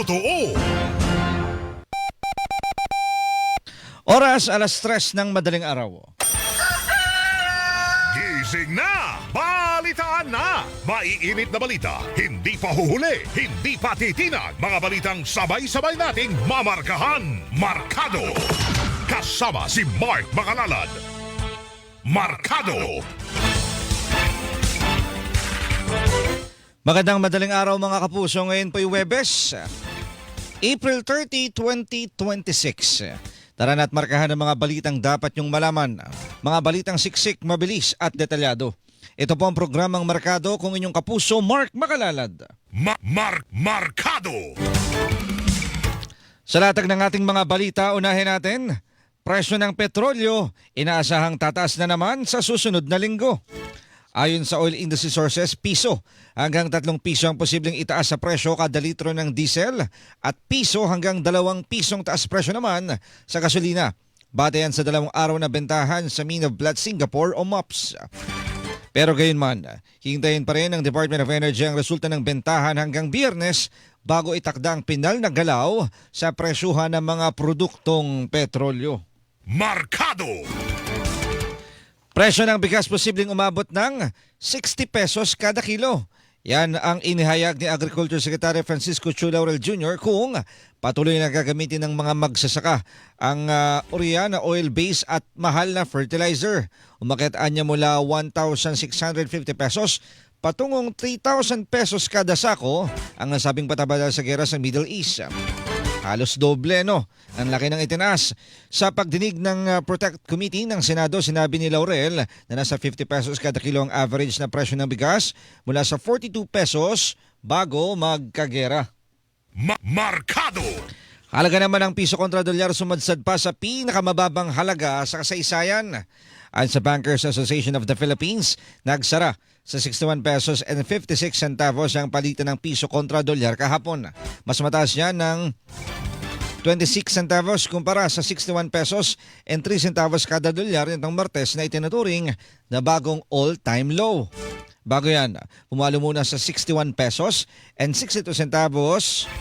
Totoo! Oras alas 3 ng madaling araw. Gising na! Balitaan na! Maiinit na balita, hindi pa huhuli, hindi pa titinag. Mga balitang sabay-sabay nating mamarkahan. Markado! Kasama si Mark Makalalad. Markado! Magandang madaling araw mga kapuso. Ngayon po yung Huwebes, April 30, 2026. Tara na't markahan ang mga balitang dapat nyong malaman. Mga balitang siksik, mabilis at detalyado. Ito po ang programang Markado kung inyong kapuso, Mark Makalalad. Markado! Sa latag ng ating mga balita, unahin natin, presyo ng petrolyo, inaasahang tataas na naman sa susunod na linggo. Ayon sa oil industry sources, piso hanggang 3 piso ang posibleng itaas sa presyo kada litro ng diesel at piso hanggang 2 pisong taas presyo naman sa gasolina. Batayan sa 2 araw na bentahan sa Mean of Blood Singapore o MOPS. Pero gayunman, hintayin pa rin ng Department of Energy ang resulta ng bentahan hanggang Biyernes bago itakda ang pinal na galaw sa presyuhan ng mga produktong petrolyo. Markado! Presyo ng bigas posibleng umabot ng 60 pesos kada kilo. Yan ang inihayag ni Agriculture Secretary Francisco Chu Laurel Jr. kung patuloy na gagamitin ng mga magsasaka ang urea na oil-based at mahal na fertilizer. Umakyat niya mula 1,650 pesos patungong 3,000 pesos kada sako ang nasabing pataba sa gera sa Middle East. Halos doble, no? Ang laki ng itinaas. Sa pagdinig ng Protect Committee ng Senado, sinabi ni Laurel na nasa 50 pesos kada kilo ang average na presyo ng bigas mula sa 42 pesos bago magkagera. Markado! Halaga naman ng piso kontra dolyar sumadsad pa sa pinakamababang halaga sa kasaysayan. Ayon sa Bankers Association of the Philippines, nagsara sa 61 pesos and 56 centavos ang palitan ng piso kontra dolyar kahapon. Mas mataas yan ng 26 centavos kumpara sa 61 pesos and 3 centavos kada dolyar nitong Martes na itinuturing na bagong all-time low. Bago yan, pumalo muna sa 61 pesos and 62 centavos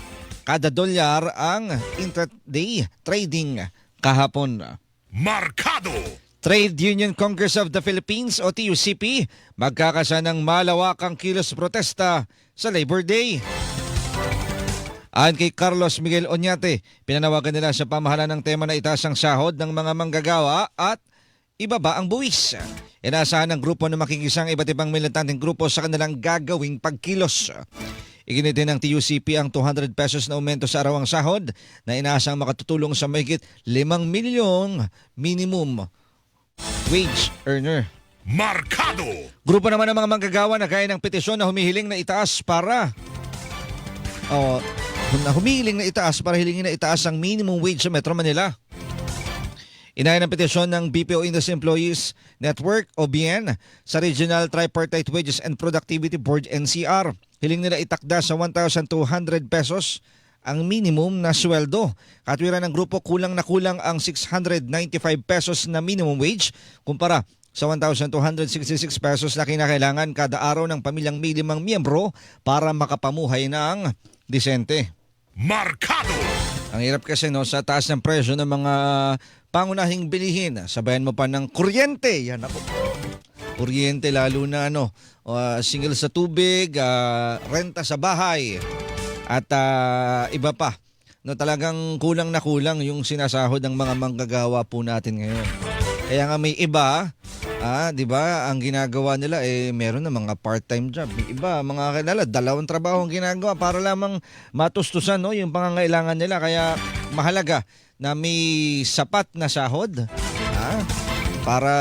kada dolyar ang intraday trading kahapon. Markado! Trade Union Congress of the Philippines o TUCP magkakasa ng malawakang kilos protesta sa Labor Day. Ayon kay Carlos Miguel Oñate, pinanawagan nila sa pamahalaan ng tema na itaas ang sahod ng mga manggagawa at ibaba ang buwis. Inaasahan ng grupo na makikisang iba't ibang militanteng grupo sa kanilang gagawing pagkilos. Iginitin ng TUCP ang 200 pesos na aumento sa arawang sahod na inaasang makatutulong sa mahigit 5 milyong minimum wage earner. Markado! Grupo naman ng mga manggagawa na gaya ng petisyon na humihiling na itaas para na humihiling na itaas para hilingin na itaas ang minimum wage sa Metro Manila. Inayon ang petisyon ng BPO Industry Employees Network o BN sa Regional Tripartite Wages and Productivity Board NCR. Hiling nila itakda sa 1,200 pesos ang minimum na sweldo. Katwiran ng grupo, kulang na kulang ang 695 pesos na minimum wage kumpara sa 1,266 pesos na kinakailangan kada araw ng pamilyang may 5 miyembro para makapamuhay ng disente. Markado! Ang hirap kasi sa taas ng presyo ng mga pangunahing bilihin. Sabayan mo pa ng kuryente. Yan ako. Kuryente lalo na singil sa tubig, renta sa bahay at iba pa. Talagang kulang na kulang yung sinasahod ng mga manggagawa po natin ngayon. Kaya nga may iba, 'di ba? Ang ginagawa nila meron na mga part-time job. May iba, mga kilala, 2 trabaho ang ginagawa para lamang matustusan yung pangangailangan nila. Kaya mahalaga na may sapat na sahod para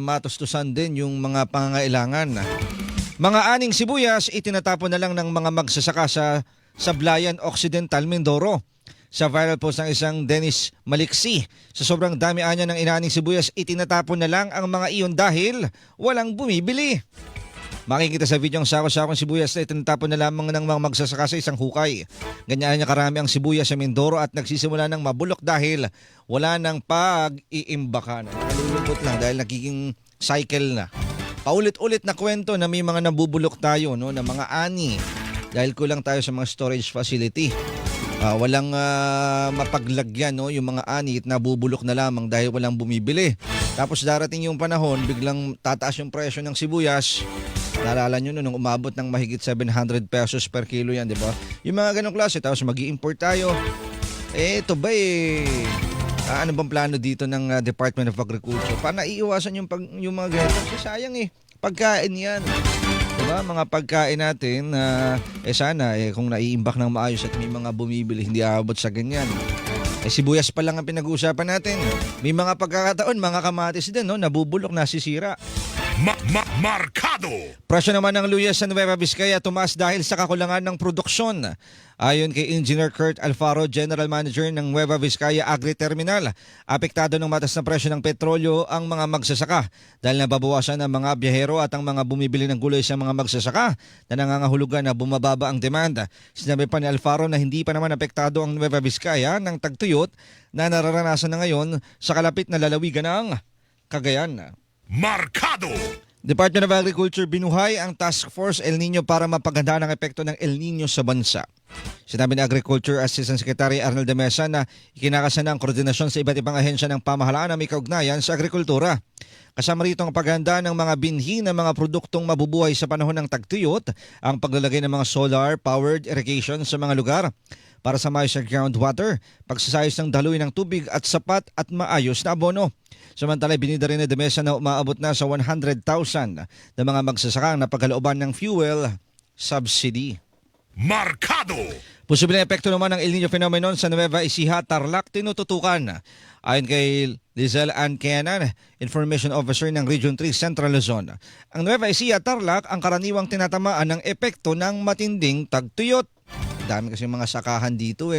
matustusan din yung mga pangangailangan. Mga aning sibuyas itinatapon na lang ng mga magsasaka sa Sablayan Occidental, Mindoro. Sa viral post ng isang Dennis Maliksi, sa sobrang dami anya ng inaning sibuyas, itinatapon na lang ang mga iyon dahil walang bumibili. Makikita sa video ang sako-sakong sibuyas na itinatapon na lamang ng mga magsasaka sa isang hukay. Ganyan niya karami ang sibuyas sa Mindoro at nagsisimula ng mabulok dahil wala nang pag-iimbakan. Nalulungkot lang dahil nagiging cycle na. Paulit-ulit na kwento na may mga nabubulok tayo na mga ani dahil kulang tayo sa mga storage facility. Walang mapaglagyan yung mga ani at nabubulok na lamang dahil walang bumibili. Tapos darating yung panahon, biglang tataas yung presyo ng sibuyas. Naalala nyo nung umabot ng mahigit 700 pesos per kilo yan, di ba? Yung mga ganong klase, tapos mag-i-import tayo. Ito ba ano bang plano dito ng Department of Agriculture? Para naiiwasan yung mga ganito. Kasi sayang pagkain yan. Diba? Mga pagkain natin, sana kung naiimbak ng maayos at may mga bumibili, hindi aabot sa ganyan. Sibuyas pa lang ang pinag-uusapan natin. May mga pagkakataon, mga kamatis din, nabubulok, nasisira. Markado! Presyo naman ng luya sa Nueva Vizcaya tumaas dahil sa kakulangan ng produksyon. Ayon kay Engineer Kurt Alfaro, General Manager ng Nueva Vizcaya Agri Terminal, apektado ng mataas na presyo ng petrolyo ang mga magsasaka dahil nababawasan ang mga biyahero at ang mga bumibili ng gulay sa mga magsasaka na nangangahulugan na bumababa ang demand. Sinabi pa ni Alfaro na hindi pa naman apektado ang Nueva Vizcaya ng tagtuyot na nararanasan na ngayon sa kalapit na lalawigan ng Cagayan. Markado! Department of Agriculture binuhay ang Task Force El Nino para mapaganda ng epekto ng El Nino sa bansa. Sinabi ni Agriculture Assistant Secretary Arnold de Mesa na ikinakasa na ang koordinasyon sa iba't ibang ahensya ng pamahalaan na may kaugnayan sa agrikultura. Kasama rito ang paghahanda ng mga binhi ng mga produktong mabubuhay sa panahon ng tagtuyot, ang paglalagay ng mga solar-powered irrigation sa mga lugar para sa maayos na groundwater, pagsasayos ng daluyan ng tubig at sapat at maayos na abono. Samantala, binida rin ni de Mesa na umaabot na sa 100,000 na mga magsasaka na pagkalooban ng fuel subsidy. Markado! Posibleng epekto naman ng El Nino phenomenon sa Nueva Ecija, Tarlac, tinututukan. Ayon kay Lizelle Ann Kenan, Information Officer ng Region 3 Central Luzon. Ang Nueva Ecija, Tarlac ang karaniwang tinatamaan ng epekto ng matinding tagtuyot. Dami kasi mga sakahan dito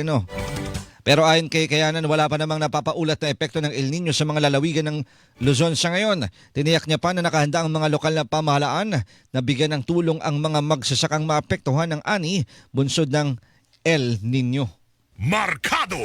Pero ayon kay Kayanan, wala pa namang napapaulat na epekto ng El Nino sa mga lalawigan ng Luzon sa ngayon. Tiniyak niya pa na nakahanda ang mga lokal na pamahalaan na bigyan ng tulong ang mga magsasakang maapektuhan ng ani bunsod ng El Nino. Markado!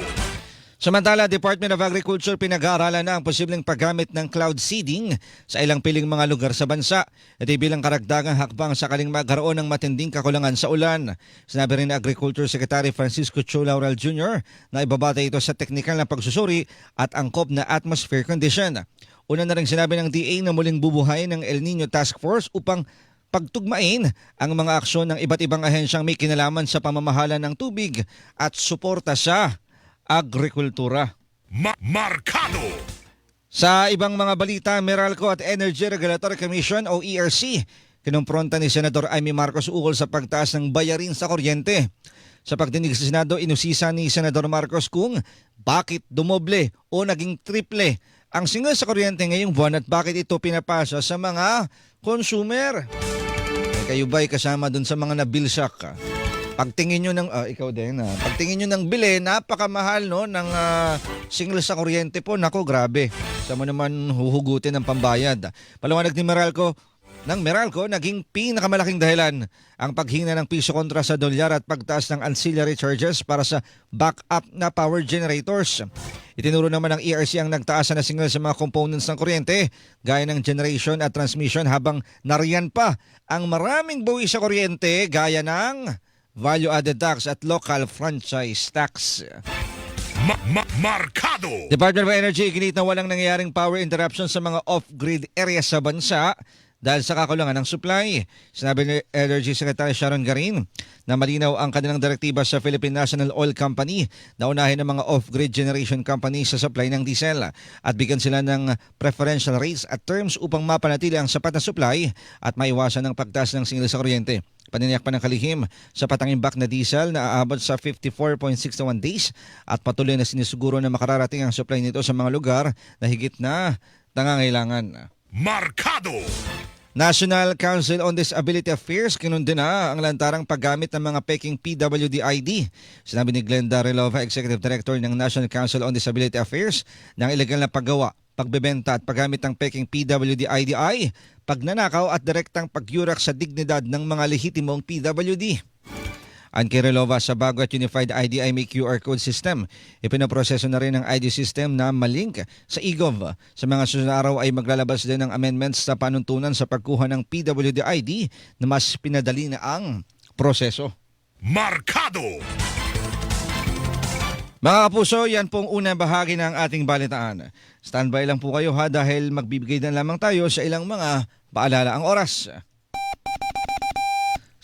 Samantala, Department of Agriculture pinag-aaralan na ang posibleng paggamit ng cloud seeding sa ilang piling mga lugar sa bansa. Ito bilang karagdagang hakbang sakaling magkaroon ng matinding kakulangan sa ulan. Sinabi rin ni Agriculture Secretary Francisco Chu Laurel Jr. na ibabata ito sa teknikal na pagsusuri at angkop na atmosphere condition. Una na rin sinabi ng DA na muling bubuhay ng El Nino Task Force upang pagtugmain ang mga aksyon ng iba't ibang ahensyang may kinalaman sa pamamahala ng tubig at suporta sa agrikultura. Markado! Sa ibang mga balita, Meralco at Energy Regulatory Commission o ERC, kinumpronta ni Senador Amy Marcos ukol sa pagtaas ng bayarin sa kuryente. Sa pagdinig sa Senado, inusisa ni Senador Marcos kung bakit dumoble o naging triple ang singil sa kuryente ngayong buwan at bakit ito pinapasa sa mga consumer. Kayo ba'y kasama dun sa mga nabilsak? Pagtingin nyo ng, ikaw din pagtingin nyo ng bili, napakamahal no, ng single sa kuryente po. Nako, grabe. Sa mo naman huhugutin ng pambayad. Paliwanag ni Meralco, naging pinakamalaking dahilan ang paghina ng piso kontra sa dolyar at pagtaas ng ancillary charges para sa backup na power generators. Itinuro naman ng ERC ang nagtaas na single sa mga components ng kuryente gaya ng generation at transmission, habang nariyan pa ang maraming buwis sa kuryente gaya ng value-added tax at local franchise tax. Markado! Department of Energy ginit na walang nangyayaring power interruption sa mga off-grid areas sa bansa dahil sa kakulangan ng supply. Sinabi ni Energy Secretary Sharon Garin na malinaw ang kanilang direktiba sa Philippine National Oil Company na unahin ang mga off-grid generation companies sa supply ng diesel at bigyan sila ng preferential rates at terms upang mapanatili ang sapat na supply at maiwasan ang pagtaas ng singil sa kuryente. Paniniyak pa ng kalihim sa patangimbak na diesel na aabot sa 54.61 days at patuloy na sinisuguro na makararating ang supply nito sa mga lugar na higit na nangangailangan. Markado! National Council on Disability Affairs kinundi na ang lantarang paggamit ng mga peking PWD ID. Sinabi ni Glenda Relova, Executive Director ng National Council on Disability Affairs, ng ilegal na paggawa, pagbebenta at paggamit ng peking PWD ID ay pagnanakaw at direktang pagyurak sa dignidad ng mga lehitimong PWD. Ang kay Relova, sa bago at Unified ID ay may QR code system. Ipinaproseso na rin ang ID system na malink sa eGov. Sa mga susunod na araw ay maglalabas din ng amendments sa panuntunan sa pagkuha ng PWD ID na mas pinadali na ang proseso. Markado! Mga kapuso, yan pong unang bahagi ng ating balitaan. Standby lang po kayo dahil magbibigay na lamang tayo sa ilang mga paalala. Ang oras,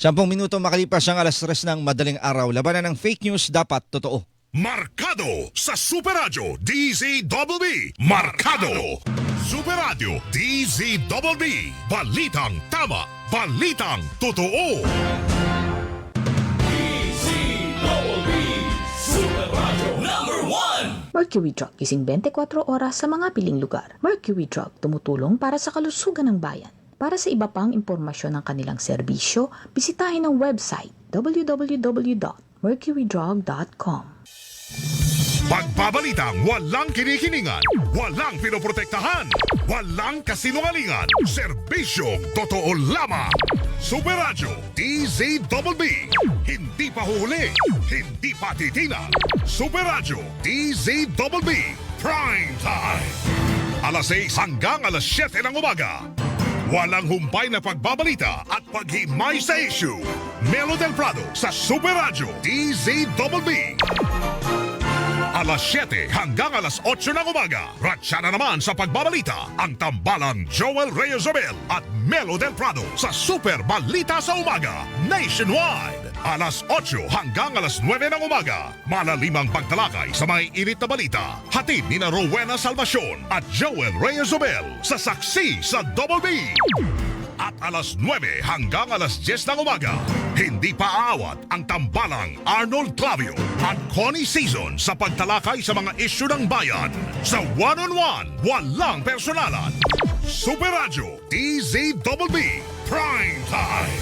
10 minuto makalipas ang alas 3 ng madaling araw. Labanan ng fake news, dapat totoo. Markado sa Super Radio DZBB. Markado! Super Radio DZBB. Balitang tama, balitang totoo. Mercury Drug, gising 24 oras sa mga piling lugar. Mercury Drug, tumutulong para sa kalusugan ng bayan. Para sa iba pang impormasyon ng kanilang serbisyo, bisitahin ang website www.mercurydrug.com. Pagbabalitang walang kinikiningan, walang pinoprotektahan, walang kasinungalingan, serbisyong totoo lamang. Super Radio DZBB. Hindi pa huli, hindi pa titinag. Super Radio DZBB. Prime Time. Alas 6 hanggang alas 7 ng umaga. Walang humpay na pagbabalita at paghimay sa issue. Melo del Prado sa Super Radio DZBB. Alas 7 hanggang alas 8 ng umaga. Ratsa na naman sa pagbabalita ang tambalang Joel Reyes-Abel at Melo del Prado sa Super Balita sa Umaga Nationwide. Alas 8 hanggang alas 9 ng umaga. Malalimang pagtalakay sa may init na balita. Hatid ni na Rowena Salvacion at Joel Reyes-Abel sa Saksi sa Double B. At alas 9 hanggang alas 10 ng umaga, hindi pa aawat ang tambalang Arnold Clavio at Connie Season sa pagtalakay sa mga isyu ng bayan. Sa one-on-one, walang personalan. Super Radio DZBB Prime Time.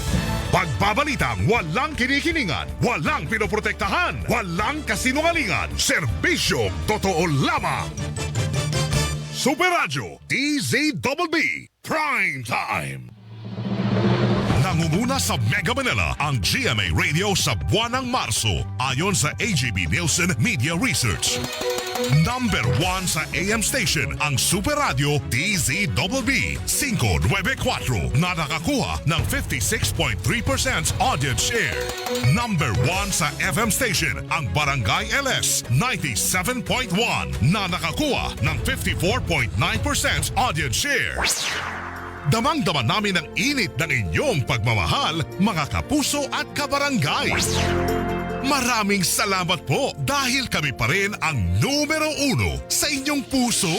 Pagbabalitang walang kinikiningan, walang pinoprotektahan, walang kasinungalingan, serbisyong totoo lamang. Super Radio DZBB Prime Time. Nangunguna sa Mega Manila ang GMA Radio sa buwan ng Marso ayon sa AGB Nielsen Media Research. Number 1 sa AM station ang Super Radio DZBB 594 na nakakuha ng 56.3% audience share. Number 1 sa FM station ang Barangay LS 97.1 na nakakuha ng 54.9% audience share. Damang-dama namin ang init ng inyong pagmamahal, mga kapuso at kabarangay. Maraming salamat po dahil kami pa rin ang numero 1 sa inyong puso.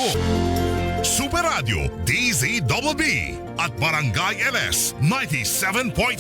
Super Radio DZBB at Barangay LS 97.1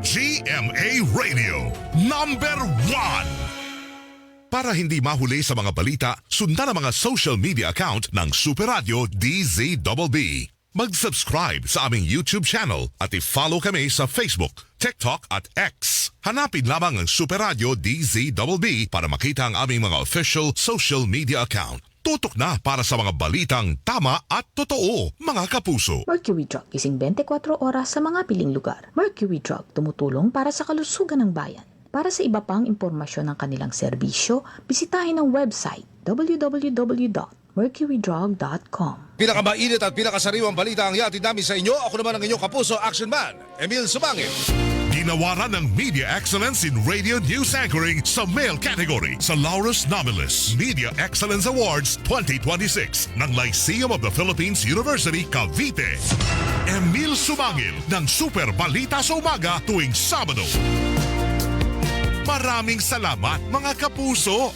GMA Radio number 1. Para hindi mahuli sa mga balita, sundan ang mga social media account ng Super Radio DZBB. Mag-subscribe sa aming YouTube channel at i-follow kami sa Facebook, TikTok at X. Hanapin lamang ang Super Radio DZBB para makita ang aming mga official social media account. Tutok na para sa mga balitang tama at totoo, mga kapuso. Mercury Drug, gising 24 oras sa mga piling lugar. Mercury Drug, tumutulong para sa kalusugan ng bayan. Para sa iba pang impormasyon ng kanilang serbisyo, bisitahin ang website www.mercurydrug.com. Pinakamainit at pinakasariwang balita ang yatid namin sa inyo. Ako naman ang inyong kapuso, Action Man, Emil Sumangil. Ginawaran ng Media Excellence in Radio News Anchoring sa male category sa Laurus Nobilis Media Excellence Awards 2026 ng Lyceum of the Philippines University, Cavite. Emil Sumangil ng Super Balita sa Umaga tuwing Sabado. Maraming salamat, mga kapuso!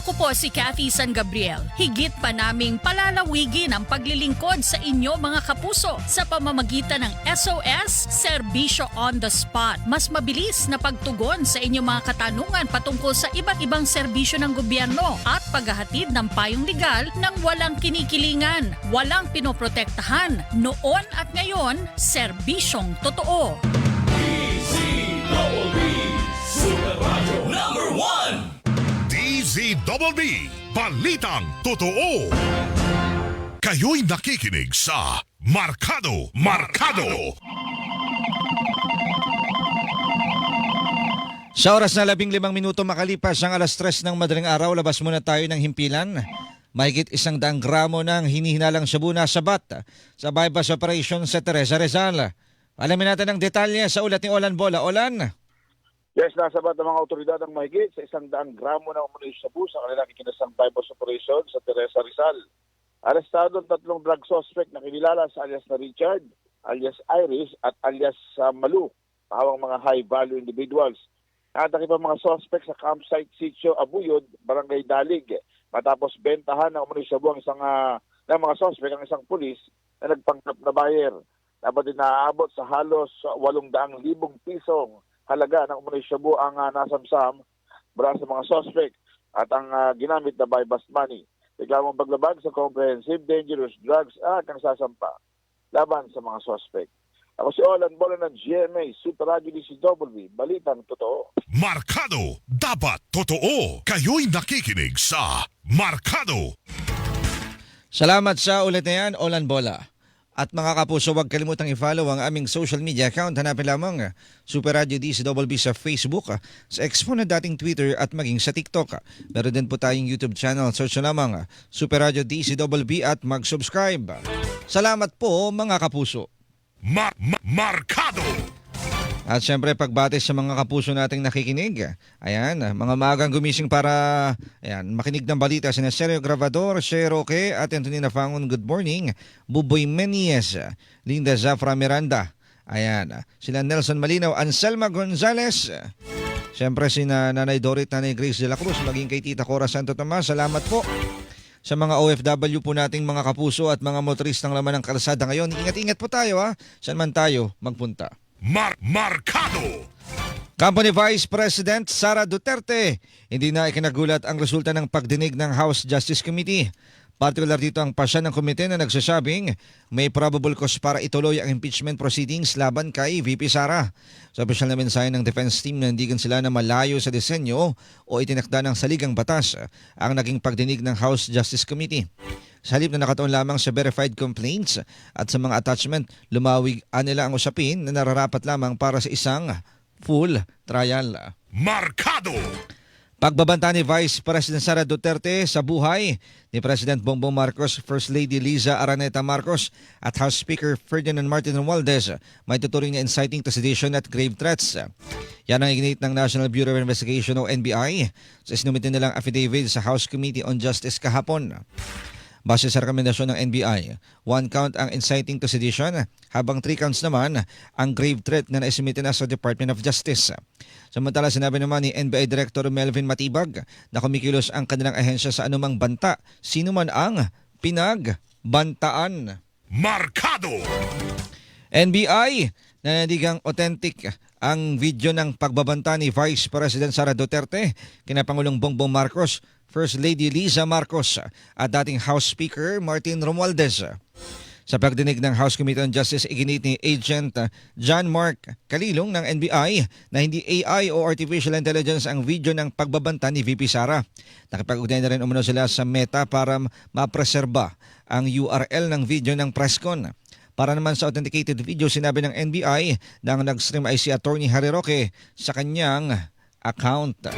Ako po si Cathy San Gabriel. Higit pa naming palalawigin ang paglilingkod sa inyo mga kapuso sa pamamagitan ng SOS Serbisyo on the Spot. Mas mabilis na pagtugon sa inyong mga katanungan patungkol sa iba't ibang serbisyo ng gobyerno at paghahatid ng payong legal ng walang kinikilingan, walang pinoprotektahan. Noon at ngayon, serbisyong totoo. DZBB, Balitang Totoo. Kayo'y nakikinig sa Markado. Sa oras na 15 minuto makalipas ang alas 3 ng madaling araw, labas muna tayo ng himpilan. Mahigit 100 gramo ng hinihinalang shabu na sabat sa bypass operation sa Teresa Rizal. Alamin natin ang detalye sa ulat ni Olan Bola. Olan? Yes, nasabat ng mga otoridad ang mahigit sa 100 gramo ng umunoy shabu sa kanilang ikinasang bypass operation sa Teresa Rizal. Arestado ang 3 drug suspect na kinilala sa alias na Richard, alias Iris at alias Malu, pahawang mga high-value individuals. Nakataki pa mga suspect sa campsite Sitio Abuyod, Barangay Dalig, matapos bentahan ng umunoy shabu ang ng mga suspect ang isang pulis na nagpanggap na buyer. Dapat din naaabot sa halos 800,000 pisong halaga ng umunoy shabu ang nasamsam mula sa mga suspect at ang ginamit na bypass money. Reklamong paglabag sa Comprehensive Dangerous Drugs Act ang sasampa laban sa mga suspect. Ako si Olan Bola ng GMA Super Radio DZBB, Balitang Totoo. Markado, dapat totoo. Kayo'y nakikinig sa Markado. Salamat sa ulit na yan, Olan Bola. At mga kapuso, huwag kalimutang i-follow ang aming social media account. Hanapin lamang Super Radio DZBB sa Facebook, sa X na dating Twitter at maging sa TikTok. Meron din po tayong YouTube channel. Search lamang Super Radio DZBB at mag-subscribe. Salamat po mga kapuso. Markado. At syempre pagbati sa mga kapuso nating nakikinig. Ayan, mga maagang gumising para makinig ng balita sina Sergio Gravador, Sher Roque at Antonina Fangon. Good morning. Buboy Menies, Linda Zafra Miranda. Ayan, sila Nelson Malinaw, Anselma Gonzales. Syempre sina Nanay Dorit, Nanay Grace de la Cruz, maging kay Tita Cora Santo Tomas. Salamat po sa mga OFW po nating mga kapuso at mga motoristang laman ng kalsada ngayon. Ingat-ingat po tayo saan man tayo magpunta. Markado. Company Vice President Sara Duterte, hindi na ikinagulat ang resulta ng pagdinig ng House Justice Committee. Partikular dito ang pasya ng komite na nagsasabing may probable cause para ituloy ang impeachment proceedings laban kay VP Sara. Sa opisyal na mensahe ng defense team, nandigan sila na malayo sa disenyo o itinakda ng saligang batas ang naging pagdinig ng House Justice Committee. Sa halip na nakatuon lamang sa verified complaints at sa mga attachment, lumawig nila ang usapin na nararapat lamang para sa isang full trial. Markado. Pagbabanta ni Vice President Sara Duterte sa buhay ni President Bongbong Marcos, First Lady Liza Araneta Marcos at House Speaker Ferdinand Martin Romualdez may tuturing na inciting to sedition at grave threats. Yan ang iginit ng National Bureau of Investigation o NBI sa isinumitin nilang affidavit sa House Committee on Justice kahapon. Base sa rekomendasyon ng NBI, 1 count ang inciting to sedition, habang 3 counts naman ang grave threat na naisumite na sa Department of Justice. Samantala, sinabi naman ni NBI Director Melvin Matibag na kumikilos ang kanilang ahensya sa anumang banta, sino man ang pinagbantaan. Markado. NBI, nanandigang authentic ang video ng pagbabanta ni Vice President Sara Duterte kina Pangulong Bongbong Marcos, First Lady Liza Marcos at dating House Speaker Martin Romualdez. Sa pagdinig ng House Committee on Justice, iginit ni Agent John Mark Calilong ng NBI na hindi AI o Artificial Intelligence ang video ng pagbabanta ni VP Sara. Nakipag-ugnayan na rin umano sila sa Meta para mapreserba ang URL ng video ng presscon. Para naman sa authenticated video, sinabi ng NBI na ang nag-stream ay si Attorney Harry Roque sa kanyang account.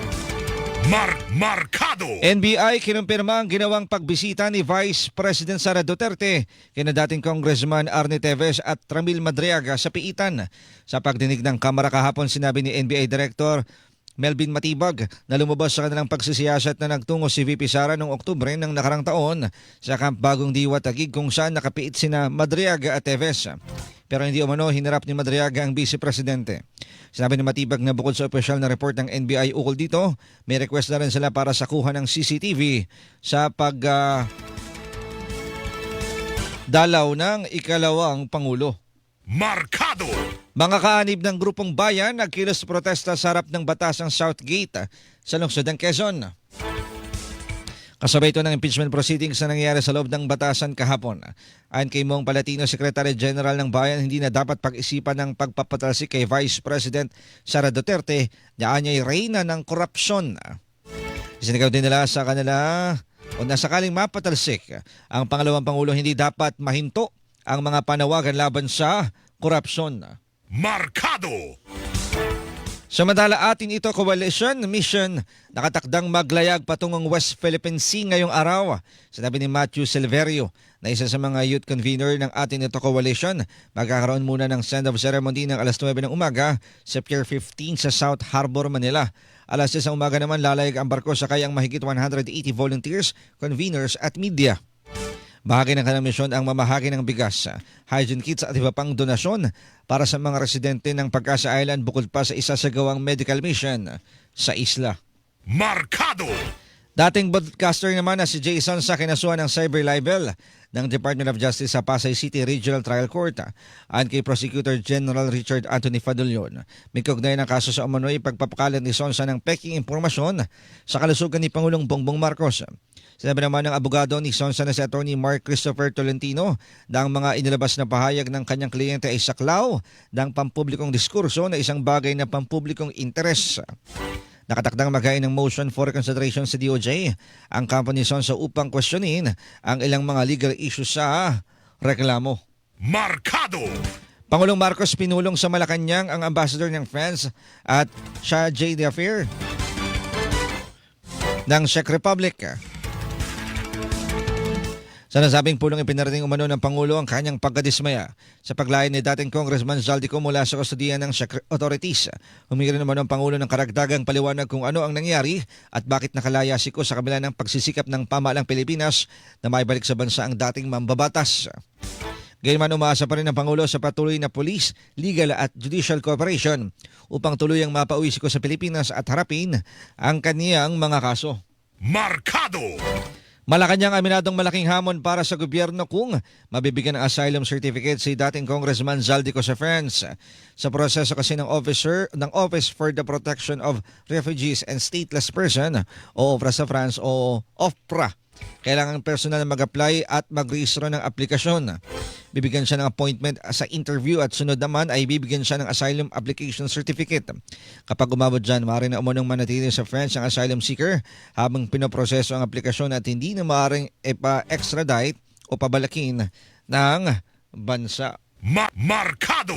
Markado! NBI kinumpirma ang ginawang pagbisita ni Vice President Sara Duterte kina dating Congressman Arnie Teves at Ramil Madriaga sa Piitan. Sa pagdinig ng Kamara kahapon, sinabi ni NBI Director Melvin Matibag na lumabas sa kanilang pagsisiyasat na nagtungo si VP Sara noong Oktubre ng nakarang taon sa Camp Bagong Diwa, Taguig kung saan nakapiit sina Madriaga at Teves. Pero hindi umano hinarap ni Madriaga ang Vice Presidente. Sinabi ni Matibag na bukod sa opisyal na report ng NBI ukol dito, may request na rin sila para sakuha ng CCTV sa dalaw ng ikalawang Pangulo. Markado! Mga kaanib ng grupong bayan nagkilos protesta sa harap ng batasang Southgate sa lungsod ng Quezon. Kasabay ito ng impeachment proceedings na nangyayari sa loob ng batasan kahapon. Ayon kay Mong Palatino, Secretary General ng Bayan, hindi na dapat pag-isipan ng pagpapatalsik kay Vice President Sara Duterte na anya'y reyna ng korupsyon. Isinagaw din nila sa kanila o nasakaling mapatalsik ang pangalawang Pangulo, hindi dapat mahinto ang mga panawagan laban sa korupsyon. Markado! Samantala, atin ito coalition mission nakatakdang maglayag patungong West Philippine Sea ngayong araw. Sinabi ni Matthew Silverio na isa sa mga youth convener ng atin ito coalition, magkakaroon muna ng send-off ceremony ng alas 9 ng umaga sa Pier 15 sa South Harbor, Manila. Alas 10 ng umaga naman lalayag ang barko sakay ang mahigit 180 volunteers, conveners at media. Bahagi ng kanilang misyon ang mamahagi ng bigas, hygiene kits at iba pang donasyon para sa mga residente ng Pag-asa Island bukod pa sa isasagawang medical mission sa isla. Markado! Dating broadcaster naman na si Jason sa kinasuhan ng cyber libel ng Department of Justice sa Pasay City Regional Trial Court. Ayon kay Prosecutor General Richard Anthony Fadulyon, may kaugnay ng kaso sa umano'y pagpapakalat ni Sonsa ng peking impormasyon sa kalusugan ni Pangulong Bongbong Marcos. Sinabi naman ng abogado ni Sonsa na si Attorney Mark Christopher Tolentino na ang mga inilabas na pahayag ng kanyang kliyente ay saklaw ng pampublikong diskurso na isang bagay na pampublikong interes. Nakatakdang maghain ng motion for reconsideration sa DOJ ang kampo ni Sonsa upang questionin ang ilang mga legal issues sa reklamo. Markado! Pangulong Marcos pinulong sa Malacanang ang ambassador ng France at Chargé d'Affaires ng Czech Republic. Sa nasabing pulong ipinarating umano ng Pangulo ang kanyang pagkadismaya sa paglayan ni dating Congressman Zaldico mula sa kustodiya ng Czech authorities. Humingi rin naman ng Pangulo ng karagdagang paliwanag kung ano ang nangyari at bakit nakalaya si Ko sa kabila ng pagsisikap ng pamahalang Pilipinas na maibalik sa bansa ang dating mambabatas. Gayunman, umaasa pa rin ng Pangulo sa patuloy na police, legal at judicial cooperation upang tuluyang mapauwi si Ko sa Pilipinas at harapin ang kaniyang mga kaso. Markado! Malacanang aminadong malaking hamon para sa gobyerno kung mabibigyan ng asylum certificate si dating Congressman Zaldico sa France. Sa proseso kasi ng Office for the Protection of Refugees and Stateless Person o OFRA sa France o OFPRA, kailangan personal na mag-apply at mag-rehistro ng aplikasyon. Bibigyan siya ng appointment sa interview at sunod naman ay bibigyan siya ng asylum application certificate. Kapag umabot dyan, maaari na umunong manatili sa France ang asylum seeker habang pinoproseso ang aplikasyon at hindi na maaaring ipa-extradite o pabalakin ng bansa. Markado!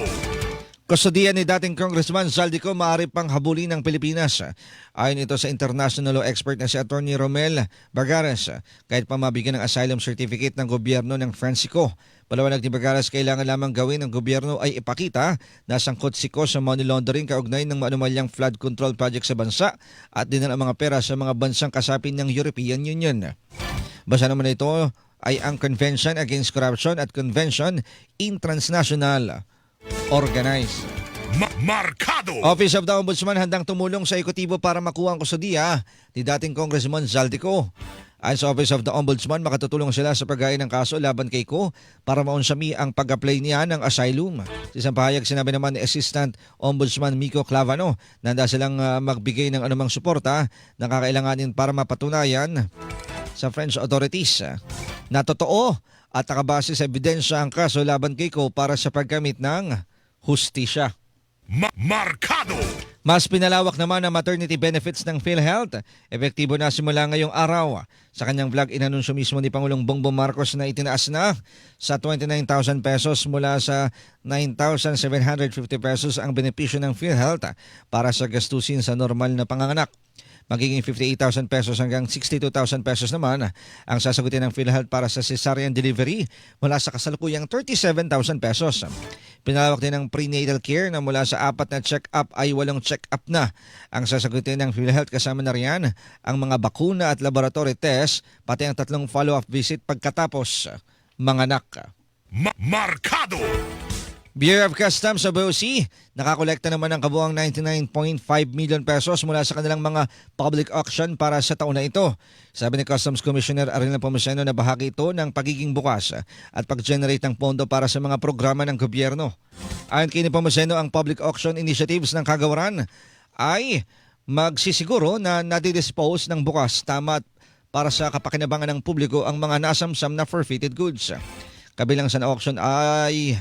Kustodiya ni dating Congressman Zaldico maaari pang habulin ng Pilipinas. Ayon ito sa international law expert na si Attorney Romel Bagares, kahit pa mabigyan ng asylum certificate ng gobyerno ng Francisco. Palawanag ni Bagares, kailangan lamang gawin ng gobyerno ay ipakita na sangkot si Ko sa money laundering kaugnay ng maanumalyang flood control project sa bansa at dinala ang mga pera sa mga bansang kasapin ng European Union. Basta naman ito ay ang Convention Against Corruption at Convention in Transnational Organized. Markado! Office of the Ombudsman handang tumulong sa ekotibo para makuha ang kustudiya ni dating Congressman Zaldico. Ayon sa Office of the Ombudsman, makatutulong sila sa paggain ng kaso laban kay Ko para maunsami ang pag-apply niya ng asylum. Sa isang pahayag, sinabi naman ni Assistant Ombudsman Miko Clavano na handa silang magbigay ng anumang suporta na kakailanganin para mapatunayan sa French authorities na totoo at nakabase sa ebidensya ang kaso laban kay Ko para sa paggamit ng hustisya. Markado! Mas pinalawak naman ang maternity benefits ng PhilHealth. Epektibo na simula ngayong araw. Sa kanyang vlog, inanunsyo mismo ni Pangulong Bongbong Marcos na itinaas na sa 29,000 pesos mula sa 9,750 pesos ang benepisyo ng PhilHealth para sa gastusin sa normal na panganganak. Magiging 58,000 pesos hanggang 62,000 pesos naman ang sasagutin ng PhilHealth para sa cesarean delivery mula sa kasalukuyang 37,000 pesos. Pinalawak din ang prenatal care na mula sa 4 na check-up ay 8 check-up na ang sasagutin ng PhilHealth, kasama na riyan ang mga bakuna at laboratory test, pati ang 3 follow-up visit pagkatapos manganak. Markado! Bureau of Customs sa BOC nakakolekta naman ng kabuang 99.5 million pesos mula sa kanilang mga public auction para sa taon na ito. Sabi ni Customs Commissioner Arnel Pomoceno na bahagi ito ng pagiging bukas at pag-generate ng pondo para sa mga programa ng gobyerno. Ayon kay Pomoceno, ang public auction initiatives ng kagawaran ay magsisiguro na nadidispose ng bukas, tama para sa kapakinabangan ng publiko ang mga nasamsam na forfeited goods. Kabilang sa auction ay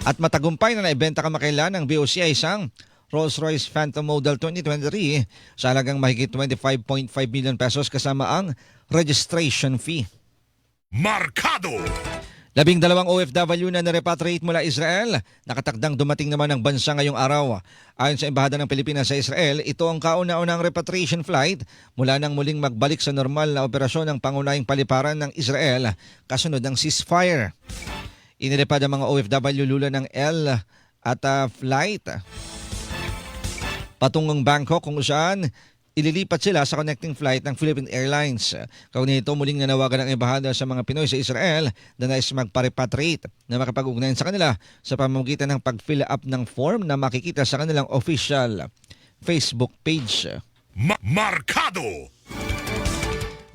at matagumpay na naibenta kamakailan ng BOC ay isang Rolls-Royce Phantom Model 2023 sa halagang mahigit 25.5 million pesos kasama ang registration fee. Markado! 12 OFW na narepatriate mula Israel, nakatakdang dumating naman ng bansa ngayong araw. Ayon sa Embahada ng Pilipinas sa Israel, ito ang kauna-unang repatriation flight mula nang muling magbalik sa normal na operasyon ng pangunahing paliparan ng Israel kasunod ng ceasefire. Inilipad ang mga OFW lula ng L at flight patungong Bangkok kung saan ililipat sila sa connecting flight ng Philippine Airlines. Kaugnay nito, muling nanawagan ng embahada sa mga Pinoy sa Israel na nais magpa-repatriate na makipag-ugnayan sa kanila sa pamamagitan ng pag-fill up ng form na makikita sa kanilang official Facebook page. Markado!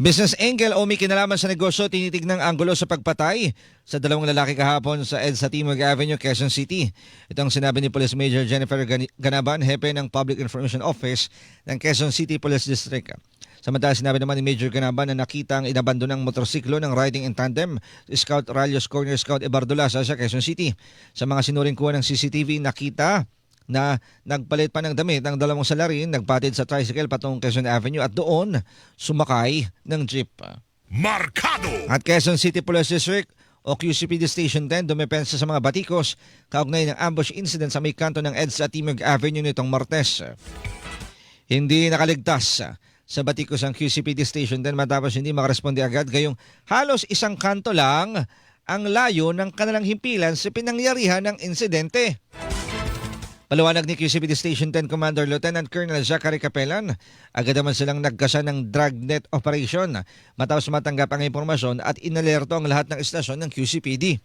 Business angle o may kinalaman sa negosyo, tinitignang anggulo sa pagpatay sa 2 lalaki kahapon sa EDSA Timog Avenue, Quezon City. Ito ang sinabi ni Police Major Jennifer Ganaban, hepe ng Public Information Office ng Quezon City Police District. Samantala, sinabi naman ni Major Ganaban na nakita ang inabandonang motorsiklo ng riding in tandem Scout Ralios Corner Scout Ebardolasa sa Quezon City. Sa mga sinuring kuha ng CCTV, nakita na nagpalit pa ng damit ang 2 salarin, nagpatid sa tricycle patungong Quezon Avenue at doon sumakay ng jeep. Markado! At Quezon City Police District o QCPD Station 10 dumepensa sa mga batikos kaugnay ng ambush incident sa may kanto ng EDSA Timog Avenue nitong Martes. Hindi nakaligtas sa batikos ang QCPD Station 10 matapos hindi makaresponde agad, gayong halos isang kanto lang ang layo ng kanilang himpilan sa pinangyarihan ng insidente. Paliwanag ni QCPD Station 10 Commander Lieutenant Colonel Zachary Capelan, agad naman silang nagkasa ng dragnet operation matapos matanggap ang impormasyon at inalerto ang lahat ng istasyon ng QCPD.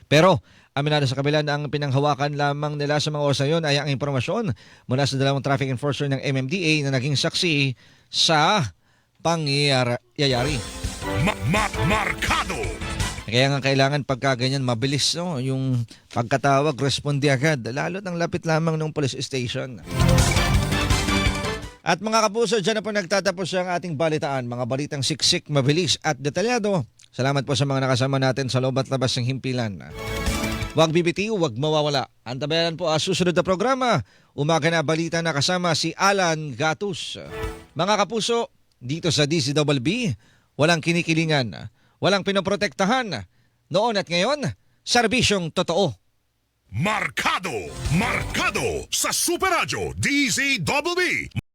Pero aminado sa kabila na ang pinanghawakan lamang nila sa mga oras na yun ay ang impormasyon mula sa 2 traffic enforcer ng MMDA na naging saksi sa pangyayari. Markado! Kaya nga kailangan pagka ganyan mabilis, no? Yung pagkatawag, responde agad, lalo ng lapit lamang ng police station. At mga kapuso, dyan na po nagtatapos ang ating balitaan. Mga balitang siksik, mabilis at detalyado. Salamat po sa mga nakasama natin sa loob at labas ng himpilan. Huwag bibitiw, huwag mawawala. Antabayanan po ang susunod na programa. Umaga na balita na kasama si Alan Gatus. Mga kapuso, dito sa DCWB, walang kinikilingan. Walang pinoprotektahan. Noon at ngayon, serbisyong totoo. Markado! Markado! Sa Super Radio DZWB!